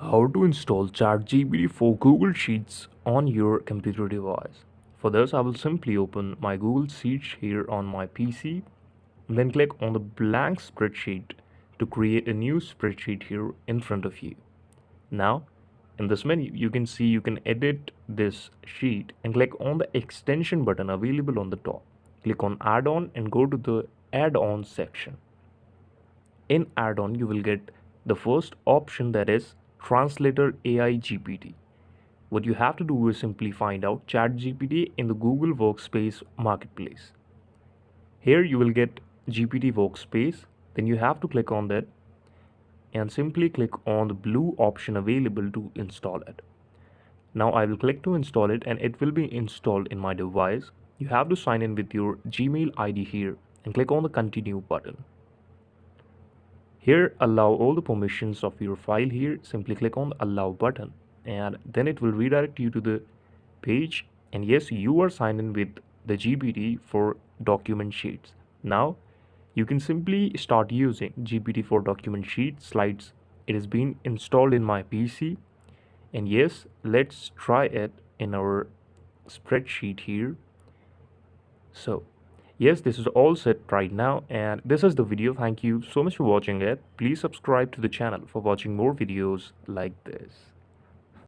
How to install ChatGPT for Google Sheets on your computer device. For this, I will simply open my Google Sheets here on my PC and then click on the blank spreadsheet to create a new spreadsheet here in front of you. Now, in this menu, you can see you can edit this sheet and click on the extension button available on the top. Click on add-on and go to the add-on section. In add-on, you will get the first option, that is Translator AI GPT. What you have to do is simply find out ChatGPT in the Google Workspace Marketplace. Here you will get GPT Workspace, then you have to click on that and simply click on the blue option available to install it. Now I will click to install it and it will be installed in my device. You have to sign in with your Gmail ID here and click on the continue button. Here, allow all the permissions of your file here. Simply click on the allow button and then it will redirect you to the page. And yes, you are signed in with the GPT for document sheets. Now, you can simply start using GPT for document sheet slides. It has been installed in my PC. And yes, let's try it in our spreadsheet here. So, yes, this is all set right now, and this is the video. Thank you so much for watching it. Please subscribe to the channel for watching more videos like this.